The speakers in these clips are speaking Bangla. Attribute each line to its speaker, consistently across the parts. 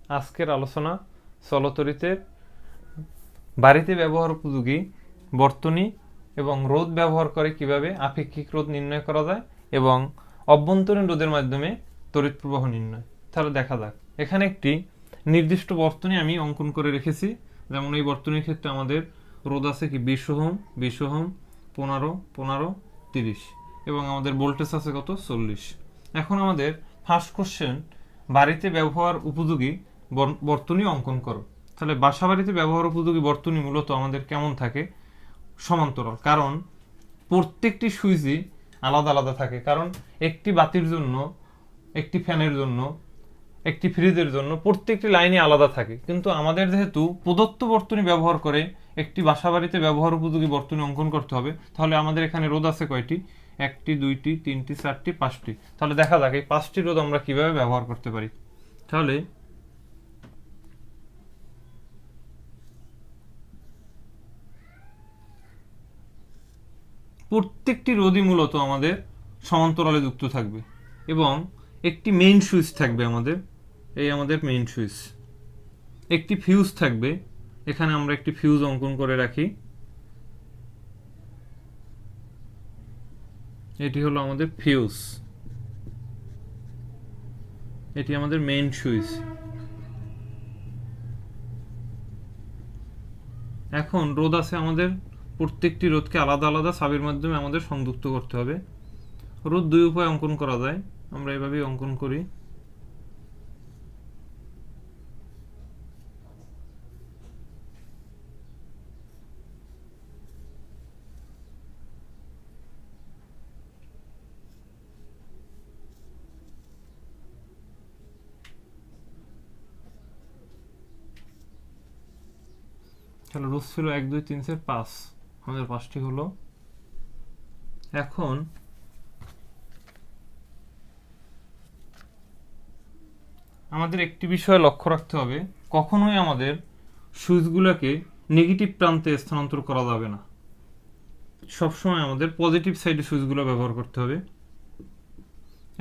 Speaker 1: আজকের আলোচনা চলতরিতের বাড়িতে ব্যবহার উপযোগী বর্তনী এবং রোধ ব্যবহার করে কিভাবে আপেক্ষিক রোধ নির্ণয় করা যায় এবং অভ্যন্তরীণ রোধের মাধ্যমে তড়িৎ প্রবাহ নির্ণয়। তাহলে দেখা যাক, এখানে একটি নির্দিষ্ট বর্তনী আমি অঙ্কন করে রেখেছি। যেমন এই বর্তনীর ক্ষেত্রে আমাদের রোধ আছে কি 20 ওহম, 20 ওহম, 15, 15, 30 এবং আমাদের ভোল্টেজ আছে কত 40। এখন আমাদের ফার্স্ট কোশ্চেন, বাড়িতে ব্যবহার উপযোগী বর্তনী অঙ্কন করো। তাহলে বাসা বাড়িতে ব্যবহার উপযোগী বর্তনী মূলত আমাদের কেমন থাকে? সমান্তরাল, কারণ প্রত্যেকটি সুইচই আলাদা আলাদা থাকে। কারণ একটি বাতির জন্য, একটি ফ্যানের জন্য, একটি ফ্রিজের জন্য প্রত্যেকটি লাইনই আলাদা থাকে। কিন্তু আমাদের যেহেতু প্রদত্ত বর্তনী ব্যবহার করে একটি বাসা বাড়িতে ব্যবহার উপযোগী বর্তনী অঙ্কন করতে হবে, তাহলে আমাদের এখানে রোধ আছে কয়টি? 1টি, 2টি, 3টি, 4টি, 5টি। তাহলে দেখা যাক এই 5টি রোধ আমরা কিভাবে ব্যবহার করতে পারি। তাহলে প্রত্যেকটি রোধই মূলত আমাদের সমান্তরালে যুক্ত থাকবে এবং একটি মেইন সুইচ থাকবে আমাদের, এই আমাদের মেইন সুইচ। একটি ফিউজ থাকবে, এখানে আমরা একটি ফিউজ অঙ্কন করে রাখি। এটি হলো আমাদের ফিউজ, এটি আমাদের মেইন সুইচ। এখন রোধ আছে আমাদের, প্রত্যেকটি রোধকে আলাদা আলাদা সাবির মাধ্যমে আমাদের সংযুক্ত করতে হবে। রোধ দুই উপায়ে অঙ্কন করা যায়, আমরা এভাবেই অঙ্কন করি। তাহলে রোধ ছিল 1, 2, 3, 4, 5, আমাদের 5টি হলো। এখন আমাদের একটি বিষয় লক্ষ্য রাখতে হবে, কখনোই আমাদের সুইচগুলোকে নেগেটিভ প্রান্তে স্থানান্তর করা যাবে না। সবসময় আমাদের পজিটিভ সাইডে সুইচগুলো ব্যবহার করতে হবে।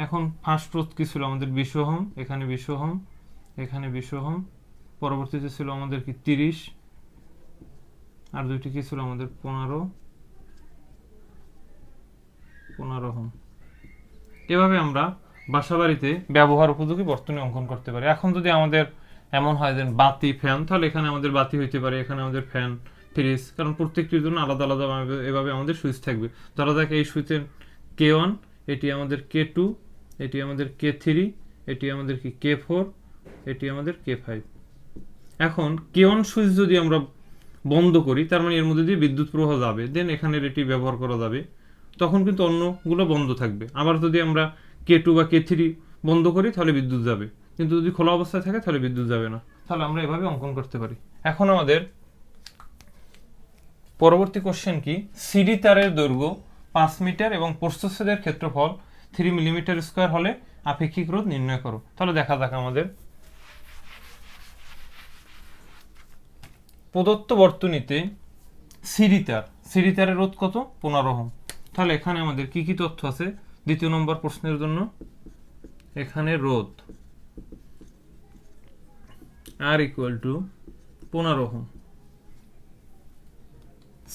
Speaker 1: এখন ফার্স্ট রোধ কি ছিল আমাদের 20 ওহম, এখানে 20 ওহম, এখানে 20 ওহম, পরবর্তীতে ছিল আমাদের কি 30, আর দুইটি কি ছিল আমাদের 15 ওহম। এভাবে আমরা বাসাবাড়িতে ব্যবহার উপযোগী বর্তনী অঙ্কন করতে পারি। এখন যদি আমাদের এমন হয় যে বাতি, ফ্যান, তাহলে এখানে আমাদের বাতি হইতে পারে, এখানে আমাদের ফ্যান, ফ্রিজ, কারণ প্রত্যেকটির জন্য আলাদা আলাদা এভাবে আমাদের সুইচ থাকবে। ধরা যাক এই সুইচের K1, এটি আমাদের K2, এটি আমাদের K3, এটি আমাদের কি K4, এটি আমাদের K5। এখন K1 সুইচ যদি আমরা বন্ধ করি, তার মানে এর মধ্যে দিয়ে বিদ্যুৎ প্রবাহ যাবে, দেন এখানের এটি ব্যবহার করা যাবে, তখন কিন্তু অন্যগুলো বন্ধ থাকবে। আবার যদি আমরা K2 বা K3 বন্ধ করি তাহলে বিদ্যুৎ যাবে, কিন্তু যদি খোলা অবস্থায় থাকে তাহলে বিদ্যুৎ যাবে না। তাহলে আমরা এভাবে অঙ্কন করতে পারি। এখন আমাদের পরবর্তী কোশ্চেন কি, সিডি তারের দৈর্ঘ্য 5 মিটার এবং প্রস্থচ্ছেদের ক্ষেত্রফল 3 মিলিমিটার স্কয়ার হলে আপেক্ষিক রোধ নির্ণয় করো। তাহলে দেখা যাক, আমাদের প্রদত্ত বর্তনীতে সিডি তারের রোধ কত? 15 ওহম। তাহলে এখানে আমাদের কি কি তথ্য আছে দ্বিতীয় নম্বর প্রশ্নের জন্য? এখানে রোধ R = 15 ওহম।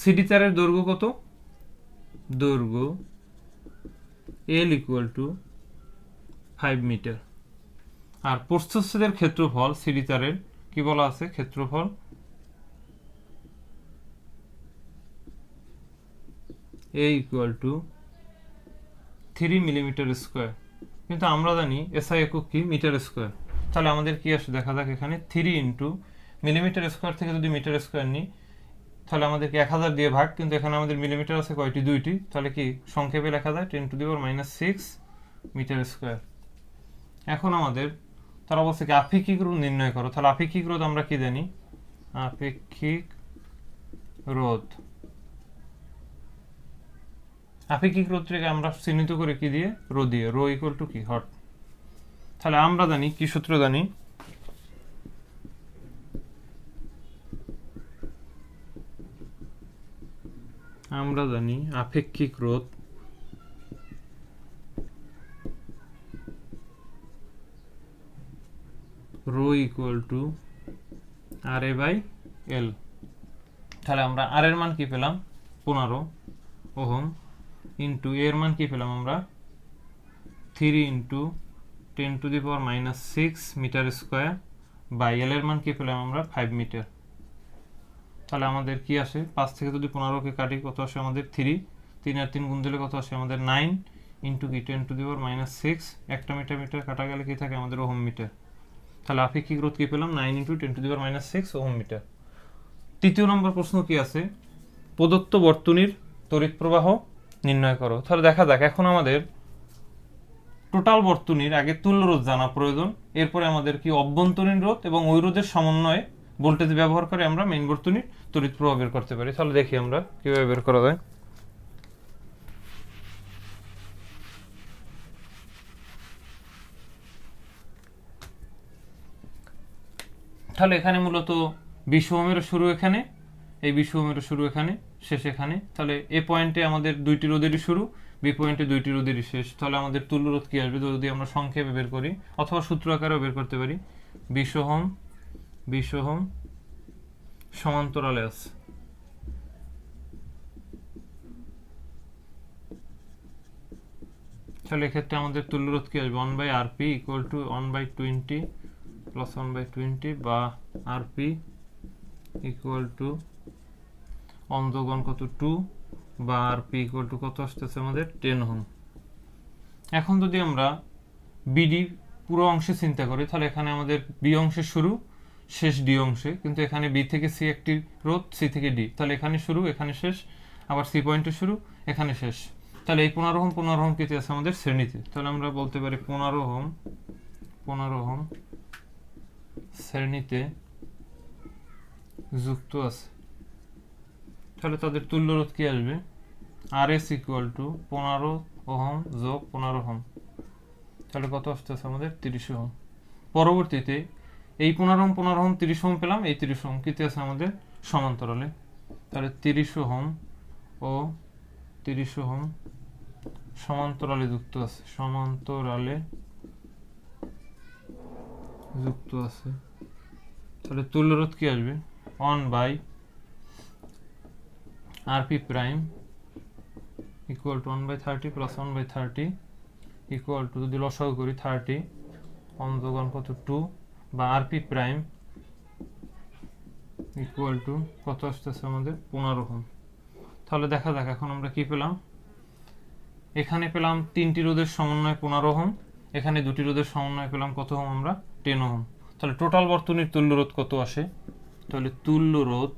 Speaker 1: সিডি তারের দৈর্ঘ্য কত? দৈর্ঘ্য L = 5 মিটার। আর প্রস্থচ্ছেদের ক্ষেত্রফল সিডি তারের কি বলা আছে? ক্ষেত্রফল A = 3 মিলিমিটার স্কয়ার, কিন্তু আমরা জানি SI একক কি? Metre square. তাহলে আমাদের কি আসে দেখা যাক, এখানে 3 ইন্টু মিলিমিটার স্কয়ার থেকে যদি মিটার স্কয়ার নিই তাহলে আমাদেরকে 1000 দিয়ে ভাগ, কিন্তু এখানে আমাদের মিলিমিটার আছে কয়টি? 2টি। তাহলে কি সংক্ষেপে লেখা যায় 10⁻⁻6 মিটার স্কয়ার। এখন আমাদের তারা বলছে কি আপেক্ষিক রোধ নির্ণয় করো। তাহলে আপেক্ষিক রোধ আমরা কি জানি? আপেক্ষিক রোধ রোধটাকে আমরা চিহ্নিত করে কি দিয়ে? রো দিয়ে। রো = কি? হট। তাহলে আমরা জানি কি সূত্র জানি? আমরা জানি আপেক্ষিক রোধ rho equal to R A by L. তাহলে আমরা আর এর মান কি পেলাম 15 ওহম, ইন্টু এর মান কি পেলাম আমরা 3 into 10⁻⁻6 metre square, by L এর মান কি পেলাম আমরা 5 মিটার। তাহলে আমাদের কি আসে, 5 থেকে যদি 15কে কাটি কত আসে আমাদের 3, 3 আর 3 গুণ দিলে কত আসে আমাদের 9 ইন্টু কি 10⁻⁻6, একটা মিটার মিটার কাটা গেলে কি থাকে আমাদের ওহম মিটার। তাহলে আপেক্ষিক রোধ কি পেলাম 9 ইন্টু 10⁻⁻6 ওহম মিটার। তৃতীয় নম্বর প্রশ্ন কি আছে, প্রদত্ত বর্তনীর তড়িৎ প্রবাহ নির্ণয় করো। তাহলে দেখা যাক, এখন আমাদের টোটাল বর্তনীর আগে তুল্য রোধ জানা প্রয়োজন, এরপরে আমাদের কি অভ্যন্তরীণ রোধ এবং ওই রোধের সমন্বয়ে ভোল্টেজ ব্যবহার করে আমরা মেইন বর্তনীর তড়িৎ প্রবাহ বের করতে পারি। তাহলে দেখি আমরা কিভাবে বের করা যায়। তাহলে এখানে মূলত 20 ওহমের শুরু এখানে, এই 20 ওহমের শুরু এখানে, শেষ এখানে। তাহলে এ পয়েন্টে আমাদের দুইটি রোধেরই শুরু, বি পয়েন্টে দুইটি রোধেরই শেষ। তাহলে আমাদের তুল্য রোধ কি আসবে যদি আমরা সংক্ষেপে বের করি, অথবা সূত্র আকারেও বের করতে পারি। 20 ওহম সমান্তরালে আছে, তাহলে এক্ষেত্রে আমাদের তুল্য রোধ কি আসবে 1/Rp ইকুয়াল টু 1/20 প্লাস 1/20, বা Rp ইকুয়াল টু অন্তগণ কত 2, বা Rp ইকুয়াল টু কত আসতেছে আমাদের 10 ওহম। এখন যদি আমরা বিডি পুরো অংশে চিন্তা করি, তাহলে এখানে আমাদের বি অংশের শুরু, শেষ ডি অংশে, কিন্তু এখানে বি থেকে সি একটি রোধ, সি থেকে ডি, তাহলে এখানে শুরু এখানে শেষ, আবার সি পয়েন্টে শুরু এখানে শেষ। তাহলে এই 15 ওহম কেটে আছে আমাদের শ্রেণীতে, তাহলে আমরা বলতে পারি 15 ওহম শ্রেণীতে যুক্ত আছে। তাহলে তাদের তুল্য রোধ কি আসবে, আর এস ইকুয়াল টু 15 ওহম যোগ 15 ওহম, তাহলে কত আসতেছে আমাদের 30 ওহম। পরবর্তীতে এই 15 ওহম 30 ওহম পেলাম, এই 30 ওহম কেটে আছে আমাদের সমান্তরালে, তাহলে 30 ওহম ও 30 ওহম সমান্তরালে যুক্ত আছে, তাহলে তুল্য রোধ কি আসবে 1/Rp prime equal to 1/30 plus 1/30 equal to, যদি লসাগু করি 30 অন্তগণ কত 2, বা Rp প্রাইম ইকুয়াল টু কত আসতেছে আমাদের 15 ওহম। তাহলে দেখা যাক এখন আমরা কি পেলাম, এখানে পেলাম তিনটি রোধের সমন্বয় 15 ওহম, এখানে দুটি রোধের সমন্বয় পেলাম কত ওহম আমরা 10 ওহম। তাহলে টোটাল বর্তনীর তুল্য রোধ কত আসে, তাহলে তুল্য রোধ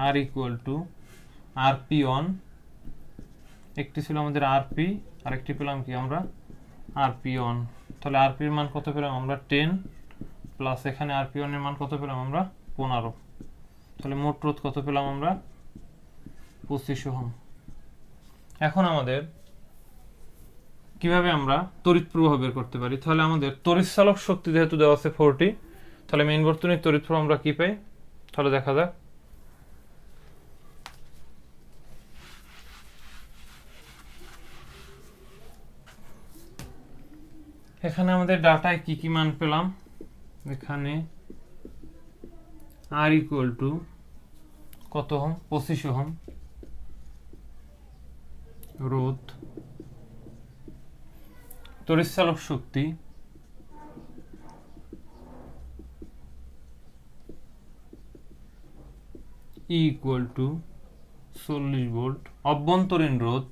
Speaker 1: আর ইকুয়াল টু Rp1, একটি ছিল আমাদের Rp, আর একটি পেলাম কি আমরা Rp1। তাহলে Rp এর মান কত পেলাম আমরা 10, প্লাস এখানে Rp1 এর মান কত পেলাম আমরা 15, তাহলে মোট রোধ কত পেলাম আমরা 25 ওহম। এখন আমাদের কিভাবে আমরা তড়িৎ প্রবাহ বের করতে পারি, তাহলে আমাদের তড়িৎ চালক শক্তি যেহেতু দেওয়া আছে 40, তাহলে মেইন বর্তনীর তড়িৎ প্রবাহ আমরা কি পাই, তাহলে দেখা যাক। এখানে আমাদের ডাটায় কি কি মান পেলাম, এখানে আর ইকুয়াল টু কত ওহম 25 ওহম রোধ, তড়িৎচালক শক্তি E ইকুয়াল টু 40 ভোল্ট, অভ্যন্তরীণ রোধ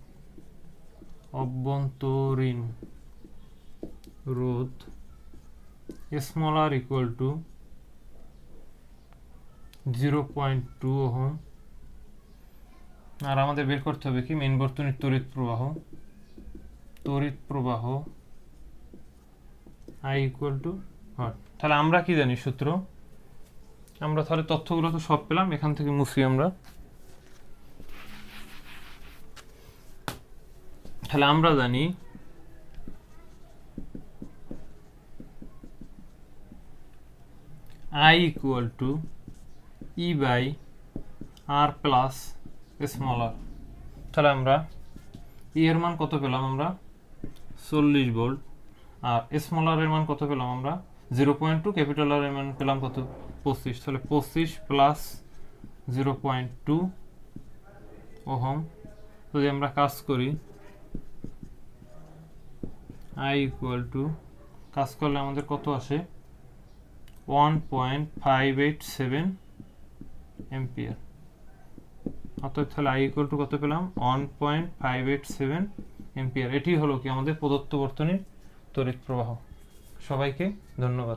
Speaker 1: small r equal to 0.2 ohm. আর আমাদের বের করতে হবে কি মেইন বর্তনীর তড়িৎ প্রবাহ I ইকুয়াল টু হট। তাহলে আমরা কি জানি সূত্র, আমরা তাহলে তথ্যগুলো তো সব পেলাম, এখান থেকে মুছি আমরা। তাহলে আমরা জানি I equal to E by R plus small r। তাহলে আমরা E এর মান কত পেলাম আমরা 40 ভোল্ট, আর স্মল আর এর মান কত পেলাম আমরা 0.2, ক্যাপিটাল আর এর মান পেলাম কত 25, তাহলে 25 প্লাস 0.2 ওহম। যদি আমরা কাজ করি I ইকুয়াল টু, কাজ করলে আমাদের কত আসে 1.587 এম্পিয়ার। অতএব তাহলে I ইকুয়াল টু কত পেলাম 1.587 এম্পিয়ার। এটি হলো কি আমাদের প্রদত্ত বর্তনীর তড়িৎ প্রবাহ। সবাইকে ধন্যবাদ।